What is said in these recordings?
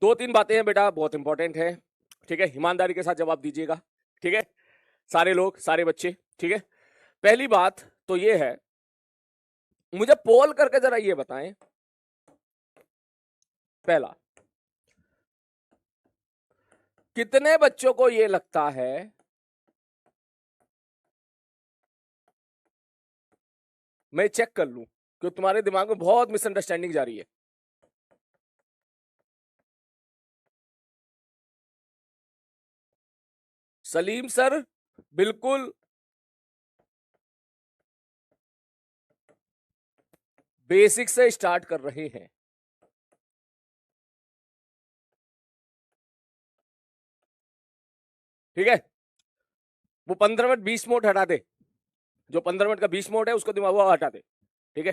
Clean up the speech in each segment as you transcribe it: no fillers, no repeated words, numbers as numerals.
दो तीन बातें हैं बेटा, बहुत इंपॉर्टेंट है, ठीक है, ईमानदारी के साथ जवाब दीजिएगा, ठीक है, सारे लोग, सारे बच्चे, ठीक है। पहली बात तो ये है, मुझे पोल करके जरा ये बताएं, पहला, कितने बच्चों को ये लगता है मैं चेक कर लूं कि तुम्हारे दिमाग में बहुत मिसअंडरस्टैंडिंग जा रही है। सलीम सर बिल्कुल बेसिक से स्टार्ट कर रहे हैं, ठीक है। वो 15 मिनट 20 मिनट हटा दे, जो 15 मिनट का 20 मिनट है उसको दिमाग वो हटा दे, ठीक है।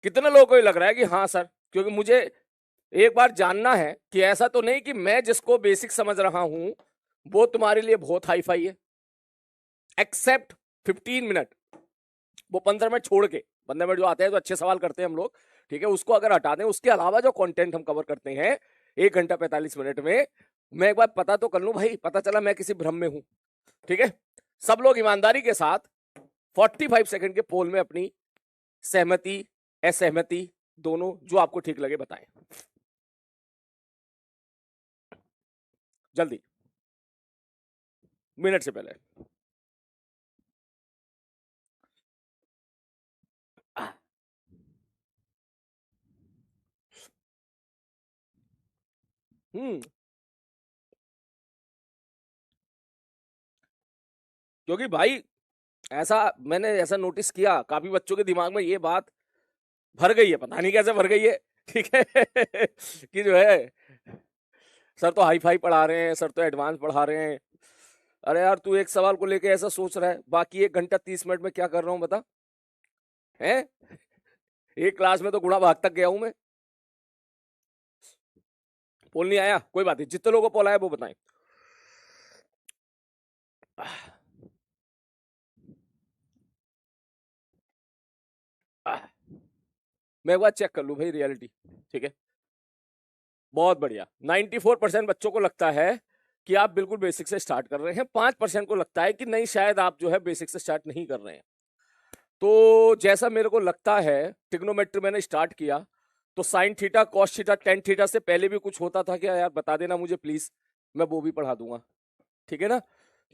कितने लोगों को ये लग रहा है कि हाँ सर, क्योंकि मुझे एक बार जानना है कि ऐसा तो नहीं कि मैं जिसको बेसिक समझ रहा हूं वो तुम्हारे लिए बहुत हाई फाई है। एक्सेप्ट 15 मिनट, वो 15 मिनट छोड़ के, 15 मिनट जो आते हैं तो अच्छे सवाल करते हैं हम लोग, ठीक है, उसको अगर हटा दें, उसके अलावा जो कंटेंट हम कवर करते हैं 1 घंटा 45 मिनट में, मैं एक बार पता तो कर लूं भाई, पता चला मैं किसी भ्रम में हूं, ठीक है। सब लोग ईमानदारी के साथ 45 सेकंड के पोल में अपनी सहमति असहमति दोनों जो आपको ठीक लगे बताएं, जल्दी, मिनट से पहले। हम्म, क्योंकि भाई ऐसा मैंने ऐसा नोटिस किया, काफी बच्चों के दिमाग में ये बात भर गई है, पता नहीं कैसे भर गई है, ठीक है कि जो है सर तो हाई फाई पढ़ा रहे हैं, सर तो एडवांस पढ़ा रहे हैं। अरे यार तू एक सवाल को लेके ऐसा सोच रहा है, बाकी 1 घंटा 30 मिनट में क्या कर रहा हूं बता, है एक क्लास में तो गुणा भाग तक गया हूं मैं। पोल नहीं आया, कोई बात नहीं, जितने लोगों को पोल आया वो बताएं। मैं एक बार चेक कर लूं भाई रियलिटी, ठीक है। बहुत बढ़िया, 94% बच्चों को लगता है कि आप बिल्कुल बेसिक से स्टार्ट कर रहे हैं, 5% को लगता है कि नहीं शायद आप जो है बेसिक से स्टार्ट नहीं कर रहे हैं। तो जैसा मेरे को लगता है, ट्रिग्नोमेट्री मैंने स्टार्ट किया तो sine theta cos theta tan theta से पहले भी कुछ होता था क्या यार, बता देना मुझे प्लीज, मैं वो भी पढ़ा दूंगा, ठीक है ना।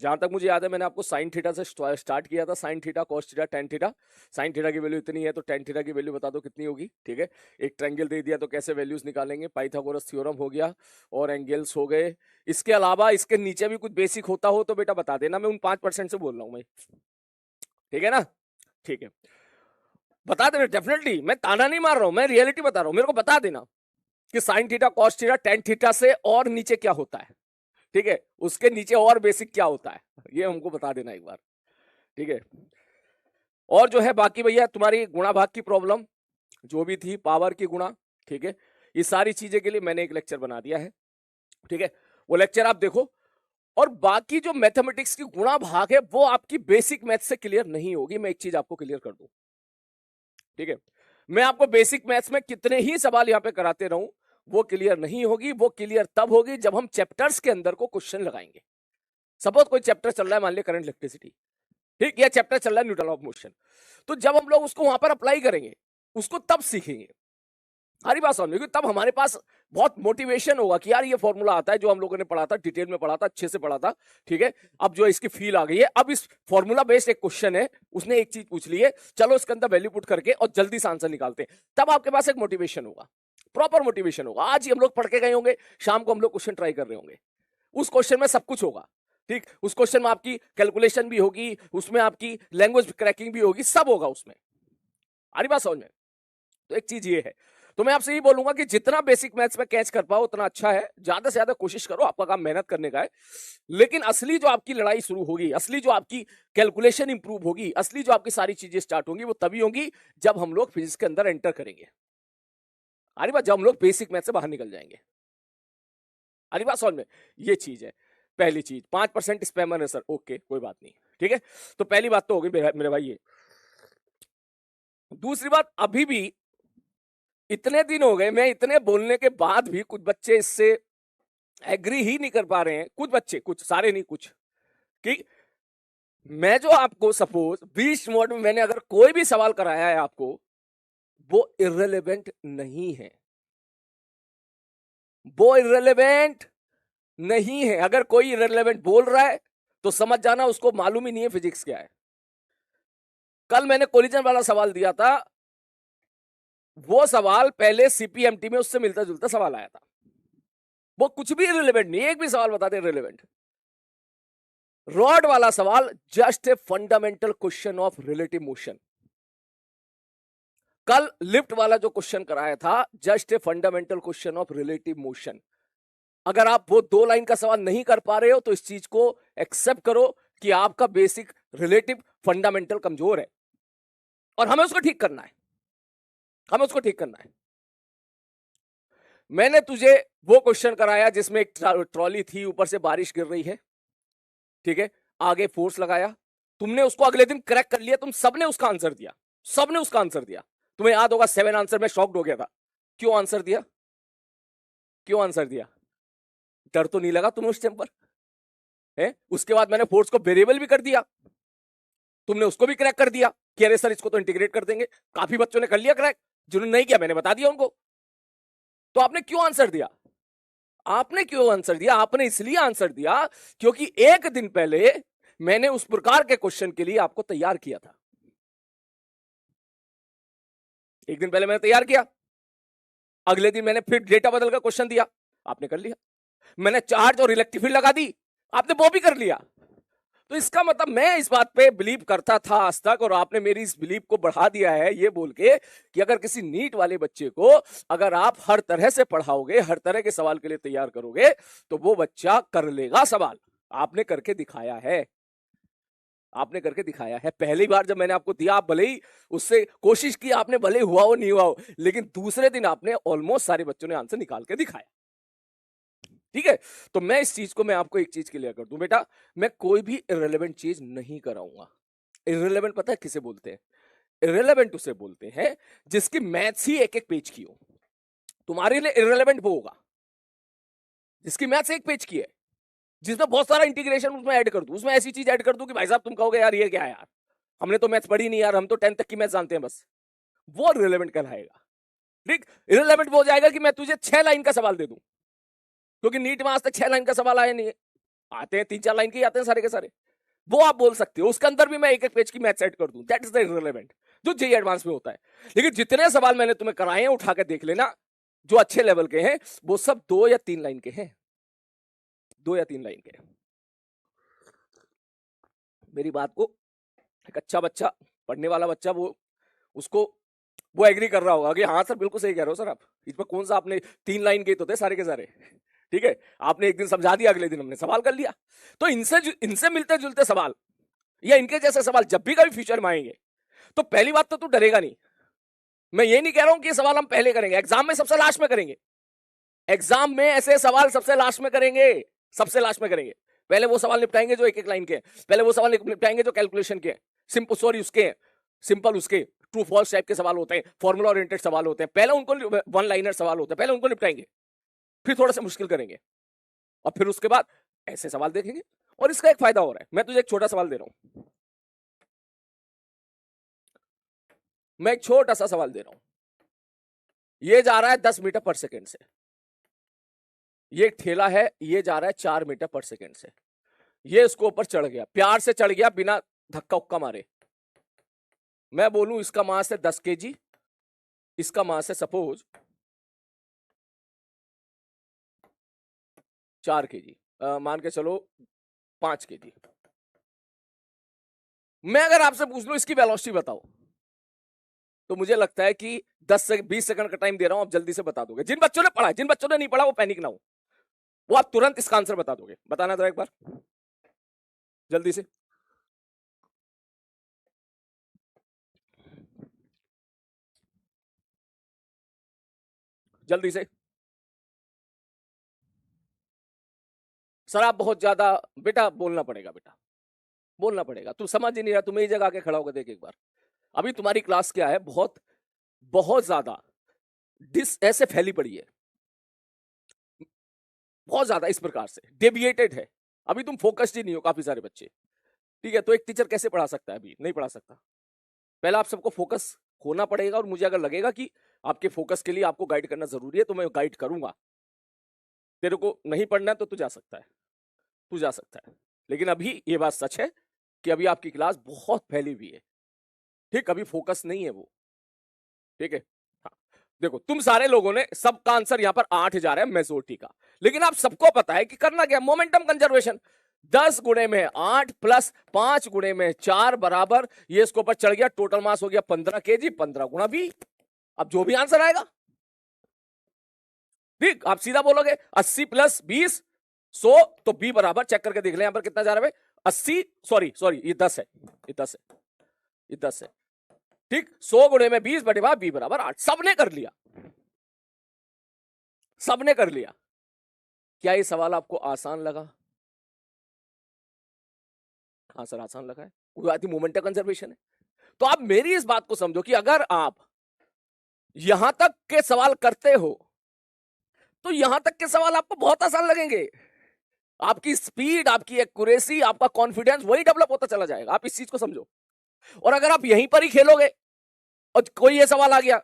जहां तक मुझे याद है मैंने आपको साइन थीटा से स्टार्ट किया था, sine theta cos theta tan theta, sine theta की वैल्यू इतनी है तो टेन थीटा की वैल्यू बता दो कितनी होगी, ठीक है। एक ट्रायंगल दे दिया तो कैसे वैल्यूज निकालेंगे, पाइथागोरस थ्योरम हो गया और एंगल्स हो गए। इसके अलावा इसके नीचे भी कुछ बेसिक होता हो तो बेटा बता देना, मैं उन 5% से बोल रहा हूँ मैं, ठीक है ना, ठीक है। बता देना डेफिनेटली, मैं ताना नहीं मार रहा हूं, मैं रियलिटी बता रहा हूं, मेरे को बता देना कि sine theta cos theta tan theta से और नीचे क्या होता है, ठीक है, उसके नीचे और बेसिक क्या होता है, ये हमको बता देना एक बार, ठीक है। और जो है बाकी भैया तुम्हारी गुणा भाग की प्रॉब्लम जो भी थी, पावर की गुणा, ठीक है, ये सारी चीजें के लिए मैंने एक लेक्चर बना दिया है, ठीक है, वो लेक्चर आप देखो। और बाकी जो मैथमेटिक्स की गुणा भाग है वो आपकी बेसिक मैथ से क्लियर नहीं होगी, मैं एक चीज आपको क्लियर कर दूं, ठीक है। मैं आपको बेसिक मैथ्स में कितने ही सवाल यहां पे कराते रहूं, वो क्लियर नहीं होगी, वो क्लियर तब होगी जब हम चैप्टर्स के अंदर को क्वेश्चन लगाएंगे। सपोज कोई चैप्टर चल रहा है, मान लिया करंट इलेक्ट्रिसिटी, ठीक, या चैप्टर चल रहा है न्यूटन ऑफ मोशन, तो जब हम लोग उसको वहां पर अप्लाई करेंगे, उसको तब सीखेंगे, हरी बात समझ, तब हमारे पास बहुत मोटिवेशन होगा कि यार ये फॉर्मूला आता है जो हम लोगों ने पढ़ा था, डिटेल में पढ़ा था, अच्छे से पढ़ा था, ठीक है। अब जो इसकी फील आ गई है, अब इस फॉर्मूला बेस्ड एक क्वेश्चन है, उसने एक चीज पूछ ली है, चलो इसके अंदर वैल्यू पुट करके और जल्दी से आंसर निकालते हैं, तब आपके पास एक मोटिवेशन होगा, प्रॉपर मोटिवेशन होगा। आज ही हम लोग पढ़ के गए होंगे, शाम को हम लोग क्वेश्चन ट्राई कर रहे होंगे, उस क्वेश्चन में सब कुछ होगा, ठीक, उस क्वेश्चन में आपकी कैलकुलेशन भी होगी, उसमें आपकी लैंग्वेज क्रैकिंग भी होगी, सब होगा उसमें, हरी बात समझ में। तो एक चीज ये है, तो मैं आपसे ये बोलूंगा कि जितना बेसिक मैथ्स में कैच कर पाओ उतना अच्छा है, ज्यादा से ज्यादा कोशिश करो, आपका काम मेहनत करने का है। लेकिन असली जो आपकी लड़ाई शुरू होगी, असली जो आपकी कैलकुलेशन इंप्रूव होगी, असली जो आपकी सारी चीजें स्टार्ट होंगी, वो तभी होंगी जब हम लोग फिजिक्स के अंदर एंटर करेंगे, अरे बात, जब हम लोग बेसिक मैथ से बाहर निकल जाएंगे, अरे बात समझ में। ये चीज है पहली चीज। 5% स्पैमर है सर, ओके कोई बात नहीं, ठीक है। तो पहली बात तो होगी मेरे भाई ये। दूसरी बात, अभी भी इतने दिन हो गए, मैं इतने बोलने के बाद भी कुछ बच्चे इससे एग्री ही नहीं कर पा रहे हैं कुछ बच्चे, कुछ सारे नहीं, कुछ, कि मैं जो आपको सपोज 20 मोड में मैंने अगर कोई भी सवाल कराया है आपको, वो इर्रेलेवेंट नहीं है, वो इर्रेलेवेंट नहीं है। अगर कोई इर्रेलेवेंट बोल रहा है तो समझ जाना उसको मालूम ही नहीं है फिजिक्स क्या है। कल मैंने कोलिजन वाला सवाल दिया था, वो सवाल पहले सीपीएमटी में उससे मिलता जुलता सवाल आया था, वो कुछ भी इर्रेलेवेंट नहीं, एक भी सवाल बताते इर्रेलेवेंट। रॉड वाला सवाल just a fundamental question of relative motion. कल लिफ्ट वाला जो क्वेश्चन कराया था just a fundamental question of relative motion. अगर आप वो 2 लाइन का सवाल नहीं कर पा रहे हो तो इस चीज को एक्सेप्ट करो कि आपका बेसिक रिलेटिव फंडामेंटल कमजोर है और हमें उसको ठीक करना है, हमें उसको ठीक करना है। मैंने तुझे वो क्वेश्चन कराया जिसमें एक ट्रॉली थी, ऊपर से बारिश गिर रही है, ठीक है, आगे फोर्स लगाया, तुमने उसको अगले दिन क्रैक कर लिया, तुम सबने उसका आंसर दिया, सबने उसका आंसर दिया। तुम्हें याद होगा 7 आंसर में शॉक्ड हो गया था। क्यों आंसर दिया, क्यों आंसर दिया? डर तो नहीं लगा तुम्हें उस टाइम पर है? उसके बाद मैंने फोर्स को वेरिएबल भी कर दिया, तुमने उसको भी क्रैक कर दिया कि अरे सर इसको तो इंटीग्रेट कर देंगे। काफी बच्चों ने कर लिया क्रैक, जिन्होंने नहीं किया मैंने बता दिया उनको। तो आपने क्यों आंसर दिया? आपने क्यों आंसर दिया? आपने इसलिए आंसर दिया क्योंकि एक दिन पहले मैंने उस प्रकार के क्वेश्चन के लिए आपको तैयार किया था। एक दिन पहले मैंने तैयार किया, अगले दिन मैंने फिर डेटा बदल कर क्वेश्चन दिया, आपने कर लिया। मैंने चार्ज और इलेक्ट्रिक फील्ड लगा दी, आपने वो भी कर लिया। तो इसका मतलब मैं इस बात पे बिलीव करता था आज तक, और आपने मेरी इस बिलीव को बढ़ा दिया है ये बोल के कि अगर किसी नीट वाले बच्चे को अगर आप हर तरह से पढ़ाओगे, हर तरह के सवाल के लिए तैयार करोगे, तो वो बच्चा कर लेगा सवाल। आपने करके दिखाया है, आपने करके दिखाया है। पहली बार जब मैंने आपको दिया, आप भले ही उससे कोशिश की आपने, भले हुआ हो नहीं हुआ हो, लेकिन दूसरे दिन आपने ऑलमोस्ट सारे बच्चों ने आंसर निकाल के दिखाया, ठीक है। तो मैं इस चीज को, मैं आपको एक चीज क्लियर कर दूं बेटा, मैं कोई भी इररिलेवेंट चीज नहीं कराऊंगा। इररिलेवेंट पता है किसे बोलते हैं? इररिलेवेंट उसे बोलते हैं जिसकी मैथ्स ही एक एक पेज की हो। तुम्हारे लिए इररिलेवेंट वो होगा जिसकी मैथ्स एक पेज की है, जिसमें बहुत सारा इंटीग्रेशन उसमें ऐड कर दूं, उसमें ऐसी चीज ऐड कर दूं कि भाई साहब तुम कहोगे यार ये क्या है यार, हमने तो मैथ्स पढ़ी नहीं यार, हम तो 10th तक की मैथ्स जानते हैं बस। वो इररिलेवेंट कहलाएगा, ठीक। इररिलेवेंट वो हो जाएगा कि मैं तुझे 6 लाइन का सवाल दे दूं, क्योंकि नीट में आज तक 6 लाइन का सवाल आया नहीं है, आते हैं 3-4 लाइन के आते हैं सारे के सारे। वो आप बोल सकते हो, उसके अंदर भी मैं एक एक पेज की मैथ सेट कर दूं, दैट इज द इररिलेवेंट, जो जेईई एडवांस में होता है। लेकिन जितने सवाल मैंने तुम्हें कराए हैं उठा के देख लेना, जो अच्छे लेवल के हैं वो सब 2 या 3 लाइन के हैं, 2 या 3 लाइन के। मेरी बात को एक अच्छा बच्चा, पढ़ने वाला बच्चा, वो एग्री कर रहा होगा कि हाँ सर बिल्कुल सही कह रहे हो सर आप, इसमें कौन सा आपने 3 लाइन के तो थे सारे के सारे, ठीक है। आपने एक दिन समझा दिया, अगले दिन हमने सवाल कर लिया। तो इनसे मिलते जुलते सवाल या इनके जैसे सवाल जब भी कभी फ्यूचर में आएंगे, तो पहली बात तो तू डरेगा नहीं। मैं ये नहीं कह रहा हूं कि ये सवाल हम पहले करेंगे, एग्जाम में सबसे लास्ट में करेंगे, एग्जाम में ऐसे सवाल सबसे लास्ट में करेंगे, सबसे लास्ट में करेंगे। पहले वो सवाल निपटाएंगे जो एक एक लाइन के हैं, पहले वो सवाल निपटाएंगे जो कैलकुलेशन के हैं, सिंपल सॉरी उसके हैं, सिंपल उसके ट्रू फॉल्स टाइप के सवाल होते हैं, फॉर्मूला ओरिएंटेड सवाल होते हैं, पहले उनको, 1 लाइनर सवाल होते हैं, पहले उनको निपटाएंगे, फिर थोड़ा सा मुश्किल करेंगे, और फिर उसके बाद ऐसे सवाल देखेंगे। और इसका एक फायदा हो रहा है, मैं तुझे एक छोटा सवाल दे रहा हूं, मैं एक छोटा सा सवाल दे रहा हूं। ये जा रहा है 10 मीटर पर सेकेंड से, ये एक ठेला है, ये जा रहा है 4 मीटर पर सेकेंड से, ये इसको ऊपर चढ़ गया, प्यार से चढ़ गया बिना धक्का उक्का मारे। मैं बोलूं इसका मास है 10 केजी, इसका मास है सपोज 4 केजी, मान के चलो 5 केजी। मैं अगर आपसे पूछ लूं इसकी वेलोसिटी बताओ, तो मुझे लगता है कि 10 से 20 सेकंड का टाइम दे रहा हूं, आप जल्दी से बता दोगे। जिन बच्चों ने पढ़ा, जिन बच्चों ने नहीं पढ़ा वो पैनिक ना हो, वो आप तुरंत इसका आंसर बता दोगे। बताना जरा एक बार जल्दी से, जल्दी से। सर आप बहुत ज्यादा, बेटा बोलना पड़ेगा, बेटा बोलना पड़ेगा, तू समझ ही नहीं रहा, तू मेरी जगह आके खड़ा होकर देख एक बार। अभी तुम्हारी क्लास क्या है, बहुत बहुत ज्यादा डिस ऐसे फैली पड़ी है। बहुत ज्यादा इस प्रकार से डेविएटेड है, अभी तुम फोकस्ड ही नहीं हो काफी सारे बच्चे, ठीक है। तो एक टीचर कैसे पढ़ा सकता है? अभी नहीं पढ़ा सकता। पहले आप सबको फोकस होना पड़ेगा, और मुझे अगर लगेगा कि आपके फोकस के लिए आपको गाइड करना जरूरी है तो मैं गाइड करूंगा। तेरे को नहीं पढ़ना है तो तू जा सकता है, तू जा सकता है। लेकिन अभी ये बात सच है कि अभी आपकी क्लास बहुत फैली हुई है, ठीक, अभी फोकस नहीं है वो, ठीक है। हाँ, देखो तुम सारे लोगों ने सबका आंसर यहां पर 8 जा रहा है मेजोरिटी का, लेकिन आप सबको पता है कि करना क्या, मोमेंटम कंजर्वेशन। 10 गुणे में 8 प्लस 5 गुणे में 4 बराबर, ये इसके ऊपर चढ़ गया, टोटल मास हो गया 15 kg, 15 गुणा बी। अब जो भी आंसर आएगा, ठीक, आप सीधा बोलोगे 80 प्लस 20 100, तो बी बराबर, चेक करके देख ले यहां पर कितना जा रहा है, 80, सॉरी ये 10 है, ये 10 है, ये 10 है, ठीक। 100 गुणे में 20 बटे बी बराबर 8। सबने कर लिया, सबने कर लिया। क्या ये सवाल आपको आसान लगा? हाँ सर आसान लगा है, कोई बात नहीं, मोमेंटम कंजर्वेशन है। तो आप मेरी इस बात को समझो कि अगर आप यहां तक के सवाल करते हो तो यहां तक के सवाल आपको बहुत आसान लगेंगे। आपकी स्पीड, आपकी एक्यूरेसी, आपका कॉन्फिडेंस वही डेवलप होता चला जाएगा, आप इस चीज को समझो। और अगर आप यहीं पर ही खेलोगे और कोई ये सवाल आ गया,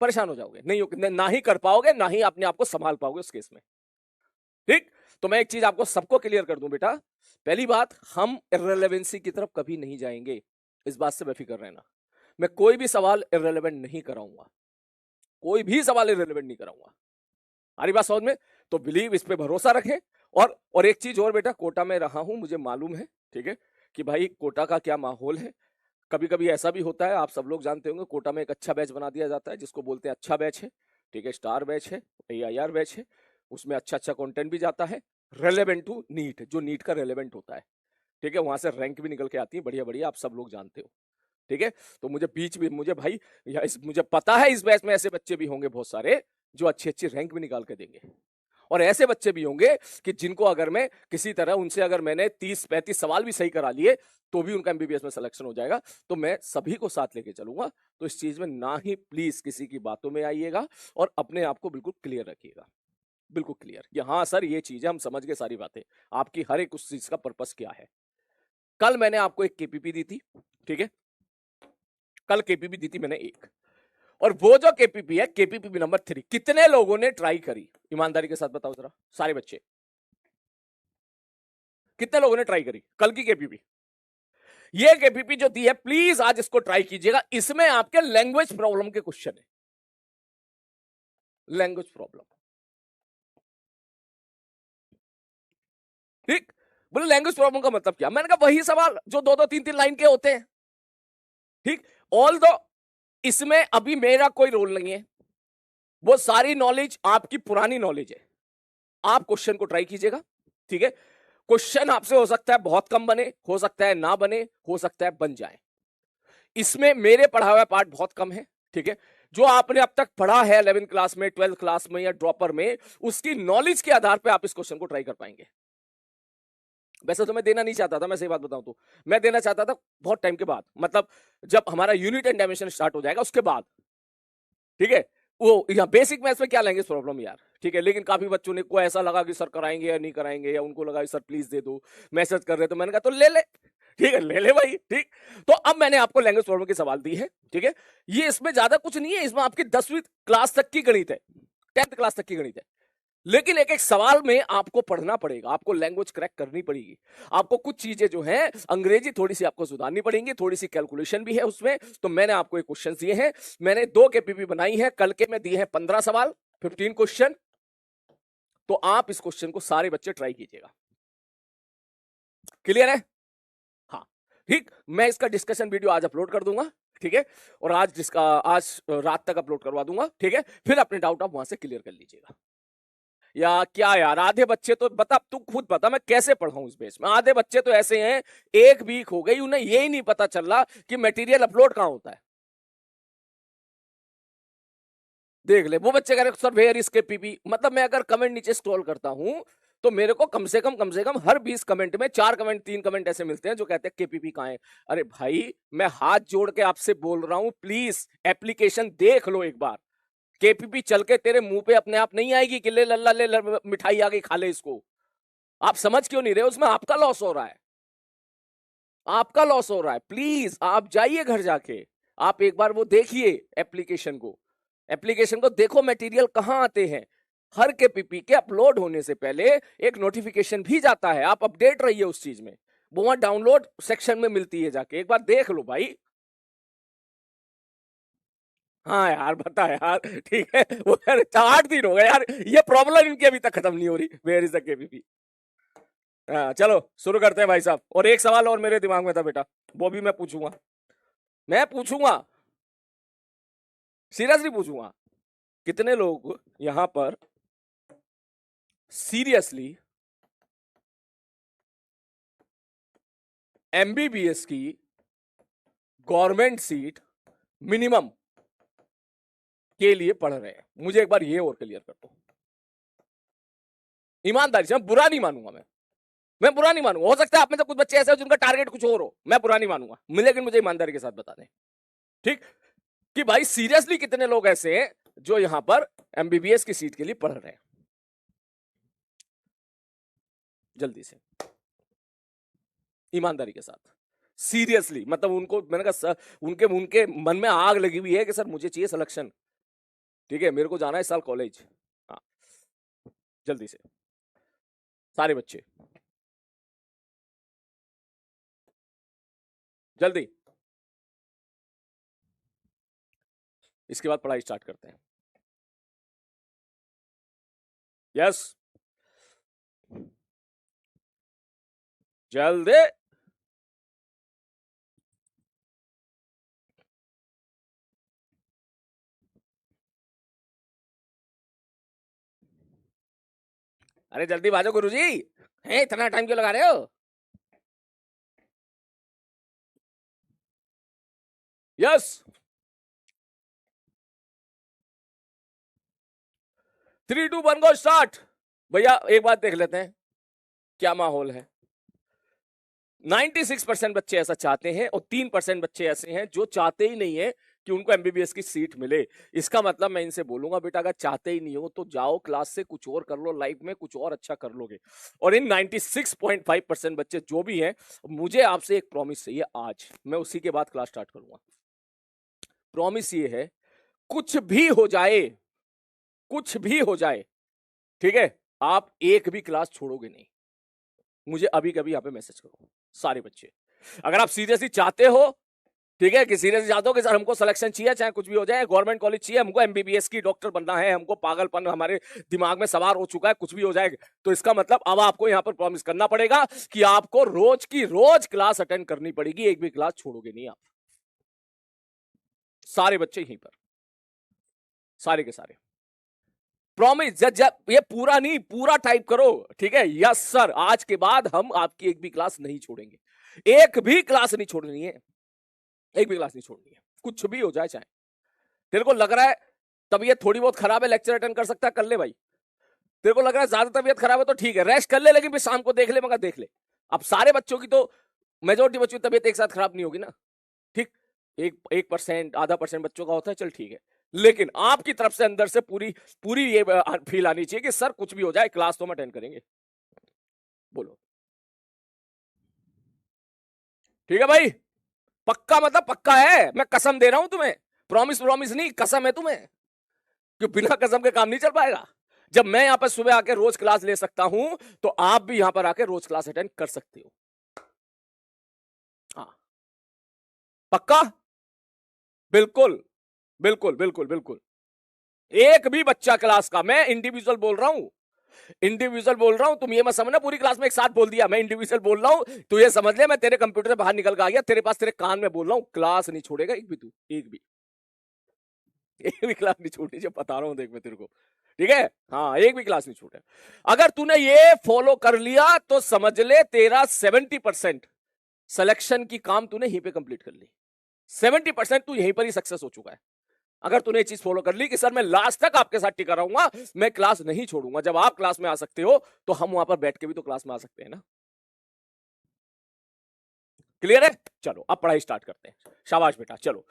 परेशान हो जाओगे, नहीं ना ही कर पाओगे, ना ही अपने आप को संभाल पाओगे उस केस में, ठीक। तो मैं एक चीज आपको सबको क्लियर कर दूं बेटा, पहली बात, हम इर्रेलेवेंसी की तरफ कभी नहीं जाएंगे, इस बात से बेफिक्र रहना। मैं कोई भी सवाल इर्रेलेवेंट नहीं कराऊंगा, कोई भी सवाल इर्रेलेवेंट नहीं कराऊंगा, हमारी बात समझ में? तो बिलीव, इस पे भरोसा रखें। और एक चीज और बेटा, कोटा में रहा हूं, मुझे मालूम है, ठीक है, कि भाई कोटा का क्या माहौल है। कभी कभी ऐसा भी होता है, आप सब लोग जानते होंगे, कोटा में एक अच्छा बैच बना दिया जाता है जिसको बोलते हैं अच्छा बैच है, ठीक है, स्टार बैच है, AIR बैच है, उसमें अच्छा अच्छा कंटेंट भी जाता है, रेलेवेंट टू नीट, जो नीट का रेलेवेंट होता है, ठीक है, वहां से रैंक भी निकल के आती है बढ़िया बढ़िया, आप सब लोग जानते हो, ठीक है। तो मुझे बीच भी, मुझे भाई मुझे पता है इस बैच में ऐसे बच्चे भी होंगे बहुत सारे जो अच्छी अच्छी रैंक भी निकाल के देंगे, और ऐसे बच्चे भी होंगे कि जिनको अगर मैं किसी तरह उनसे अगर मैंने 30-35 सवाल भी सही करा लिए तो भी उनका MBBS में सिलेक्शन हो जाएगा। तो मैं सभी को साथ लेके चलूंगा, तो इस चीज में ना ही प्लीज किसी की बातों में आइएगा, और अपने आप को बिल्कुल क्लियर रखिएगा, बिल्कुल क्लियर कि हाँ सर ये चीज है, हम समझ गए सारी बातें, आपकी हर एक उस चीज का पर्पस क्या है। कल मैंने आपको एक KPP दी थी, ठीक है, कल KPP दी थी मैंने एक, और वो जो KPP है, KPP नंबर 3, कितने लोगों ने ट्राई करी? ईमानदारी के साथ बताओ जरा, सारे बच्चे, कितने लोगों ने ट्राई करी कल की KPP? ये KPP जो दी है, प्लीज आज इसको ट्राई कीजिएगा, इसमें आपके लैंग्वेज प्रॉब्लम के क्वेश्चन है, लैंग्वेज प्रॉब्लम, ठीक। बोले लैंग्वेज प्रॉब्लम का मतलब क्या? मैंने कहा वही सवाल जो 2-2 3-3 लाइन के होते हैं, ठीक। ऑल दो इसमें अभी मेरा कोई रोल नहीं है, वो सारी नॉलेज आपकी पुरानी नॉलेज है, आप क्वेश्चन को ट्राई कीजिएगा, ठीक है। क्वेश्चन आपसे हो सकता है बहुत कम बने, हो सकता है ना बने, हो सकता है बन जाए, इसमें मेरे पढ़ा हुआ पार्ट बहुत कम है, ठीक है। जो आपने अब तक पढ़ा है 11th क्लास में, 12th क्लास में या ड्रॉपर में, उसकी नॉलेज के आधार पे आप इस क्वेश्चन को ट्राई कर पाएंगे। वैसे तो मैं देना नहीं चाहता था, मैं सही बात बताऊं तो मैं देना चाहता था बहुत टाइम के बाद, मतलब जब हमारा यूनिट एंड डायमेंशन स्टार्ट हो जाएगा उसके बाद, ठीक है। वो यहाँ बेसिक मैथ्स में क्या लैंग्वेज प्रॉब्लम यार, ठीक है। लेकिन काफी बच्चों ने को ऐसा लगा कि सर कराएंगे या नहीं कराएंगे, या उनको लगा कि सर प्लीज दे दो, मैसेज कर रहे, तो मैंने कहा तो ले ले, ठीक है, ले ले भाई, ठीक। तो अब मैंने आपको लैंग्वेज प्रॉब्लम की सवाल दी है, ठीक है। ये इसमें ज्यादा कुछ नहीं है, इसमें आपकी 10वीं क्लास तक की गणित है, 10th क्लास तक की गणित है, लेकिन एक एक सवाल में आपको पढ़ना पड़ेगा, आपको लैंग्वेज क्रैक करनी पड़ेगी, आपको कुछ चीजें जो है अंग्रेजी थोड़ी सी आपको सुधारनी पड़ेंगी, थोड़ी सी कैलकुलेशन भी है उसमें। तो मैंने आपको एक क्वेश्चन दिए हैं, मैंने 2 KPP बनाई है, कल के में दिए हैं 15 सवाल, 15 क्वेश्चन। तो आप इस क्वेश्चन को सारे बच्चे ट्राई कीजिएगा, क्लियर है? हाँ, ठीक। मैं इसका डिस्कशन वीडियो आज अपलोड कर दूंगा, ठीक है, और आज रात तक अपलोड करवा दूंगा, ठीक है। फिर अपने डाउट आप वहां से क्लियर कर लीजिएगा। या क्या यार, आधे बच्चे तो बता, तू खुद बता मैं कैसे पढ़ाऊं इस बेस में? आधे बच्चे तो ऐसे हैं, 1 वीक हो गई उन्हें यही नहीं पता चल रहा कि मटेरियल अपलोड कहां होता है। देख ले, वो बच्चे कह रहे सर वेयर इज KPP, मतलब मैं अगर कमेंट नीचे स्क्रॉल करता हूं तो मेरे को कम से कम हर 20 कमेंट में 4 कमेंट 3 कमेंट ऐसे मिलते हैं जो कहते हैं KPP कहां है। अरे भाई मैं हाथ जोड़ के आपसे बोल रहा हूं, प्लीज एप्लीकेशन देख लो एक बार, केपीपी चल के तेरे मुंह पे अपने आप नहीं आएगी कि ले लल्ला ले मिठाई आ गई खा ले इसको। आप समझ क्यों नहीं रहे? उसमें आपका लॉस हो रहा है, आपका लॉस हो रहा है। प्लीज आप जाइए घर जाके, आप एक बार वो देखिए एप्लीकेशन को, एप्लीकेशन को देखो, मटेरियल कहां आते हैं। हर केपीपी के अपलोड होने से पहले एक नोटिफिकेशन भी जाता है, आप अपडेट रहिए उस चीज में। वो वहां डाउनलोड सेक्शन में मिलती है, जाके एक बार देख लो भाई। हाँ यार बता यार, ठीक है। वो यार 8 दिन हो गए यार, ये प्रॉब्लम इनकी अभी तक खत्म नहीं हो रही। Where is the KPP? हाँ चलो शुरू करते हैं भाई साहब। और एक सवाल और मेरे दिमाग में था बेटा, वो भी मैं पूछूंगा, मैं पूछूंगा, सीरियसली पूछूंगा। कितने लोग यहां पर सीरियसली एमबीबीएस की गवर्नमेंट सीट मिनिमम के लिए पढ़ रहे हैं? मुझे एक बार ये और क्लियर कर दो, ईमानदारी से। मैं बुरा नहीं मानूंगा, मैं बुरा नहीं मानूंगा। हो सकता है आप में से कुछ बच्चे ऐसे हो जिनका टारगेट कुछ और हो, मैं बुरा नहीं मानूंगा, लेकिन मुझे ईमानदारी के साथ बता दें, ठीक, कि भाई सीरियसली कितने लोग ऐसे हैं जो यहां पर एमबीबीएस की सीट के लिए पढ़ रहे हैं? जल्दी से, ईमानदारी के साथ, सीरियसली। मतलब उनको मैंने कहा सर, उनके उनके मन में आग लगी हुई है कि सर मुझे चाहिए सिलेक्शन, ठीक है, मेरे को जाना है इस साल कॉलेज। हाँ जल्दी से सारे बच्चे, जल्दी। इसके बाद पढ़ाई स्टार्ट करते हैं। यस जल्दी। अरे जल्दी बाजो गुरुजी, हैं इतना टाइम क्यों लगा रहे हो? यस 3 2 1 गो स्टार्ट। भैया एक बात देख लेते हैं क्या माहौल है। 96% बच्चे ऐसा चाहते हैं और 3% बच्चे ऐसे हैं जो चाहते ही नहीं है कि उनको एमबीबीएस की सीट मिले। इसका मतलब मैं इनसे बोलूंगा बेटा अगर चाहते ही नहीं हो तो जाओ क्लास से कुछ और कर लो, लाइफ में कुछ और अच्छा कर लोगे। और इन 96.5% बच्चे जो भी हैं, मुझे आपसे एक प्रॉमिस चाहिए, आज मैं उसी के बाद क्लास स्टार्ट करूंगा। प्रॉमिस ये है, कुछ भी हो जाए, कुछ भी हो जाए, ठीक है, आप एक भी क्लास छोड़ोगे नहीं। मुझे अभी कभी यहां पे मैसेज करो सारे बच्चे, अगर आप सीरियसली चाहते हो, ठीक है, कि सीरियसली चाहते हो कि सर हमको सिलेक्शन चाहिए, चाहे कुछ भी हो जाए, गवर्नमेंट कॉलेज चाहिए, हमको एमबीबीएस की डॉक्टर बनना है, हमको पागलपन हमारे दिमाग में सवार हो चुका है, कुछ भी हो जाए, तो इसका मतलब अब आपको यहां पर प्रॉमिस करना पड़ेगा कि आपको रोज की रोज क्लास अटेंड करनी पड़ेगी, एक भी क्लास छोड़ोगे नहीं आप। सारे बच्चे यहीं पर, सारे के सारे प्रॉमिस। जब ये पूरा नहीं, पूरा टाइप करो, ठीक है, यस सर, आज के बाद हम आपकी एक भी क्लास नहीं छोड़ेंगे, एक भी क्लास नहीं छोड़नी है, एक भी क्लास नहीं छोड़नी है, कुछ भी हो जाए। चाहे तेरे को लग रहा है तबीयत थोड़ी बहुत खराब है, लेक्चर अटेंड कर सकता है, कर ले भाई। तेरे को लग रहा है ज्यादा तबीयत खराब है तो ठीक है, रेस्ट कर ले, लेकिन फिर शाम को देख ले, मगर देख ले। अब सारे बच्चों की तो, मेजोरिटी बच्चों की तबीयत एक साथ खराब नहीं होगी ना, ठीक, 1% आधा % बच्चों का होता है, चल ठीक है, लेकिन आपकी तरफ से अंदर से पूरी पूरी ये फील आनी चाहिए कि सर कुछ भी हो जाए क्लास तो हम अटेंड करेंगे। बोलो ठीक है भाई, पक्का मतलब पक्का है, मैं कसम दे रहा हूं तुम्हें, प्रॉमिस प्रॉमिस नहीं, कसम है तुम्हें, कि बिना कसम के काम नहीं चल पाएगा। जब मैं यहां पर सुबह आकर रोज क्लास ले सकता हूं, तो आप भी यहां पर आकर रोज क्लास अटेंड कर सकते हो। हाँ पक्का, बिल्कुल बिल्कुल बिल्कुल बिल्कुल। एक भी बच्चा क्लास का, मैं इंडिविजुअल बोल रहा हूं, इंडिविजुअल बोल रहा हूं, तुम ये मत समझना पूरी क्लास में एक साथ बोल दिया, मैं इंडिविजुअल बोल रहा हूं, तो ये समझ ले मैं तेरे कंप्यूटर से बाहर निकल के आ गया, तेरे पास तेरे कान में बोल रहा हूं, क्लास नहीं छोड़ेगा एक भी, तू एक भी, एक भी क्लास नहीं छोड़नी, जो बता रहा हूं देख मैं तेरे को, ठीक है, हाँ एक भी क्लास नहीं छूटे। अगर तूने ये फॉलो कर लिया तो समझ ले तेरा 70% सिलेक्शन की काम तूने यहीं पे कंप्लीट कर ली, 70% तू यहीं पर ही सक्सेस हो चुका है। अगर तूने ये चीज फॉलो कर ली कि सर मैं लास्ट तक आपके साथ टिका रहूंगा, मैं क्लास नहीं छोड़ूंगा, जब आप क्लास में आ सकते हो तो हम वहां पर बैठ के भी तो क्लास में आ सकते हैं ना। क्लियर है? चलो अब पढ़ाई स्टार्ट करते हैं, शाबाश बेटा चलो।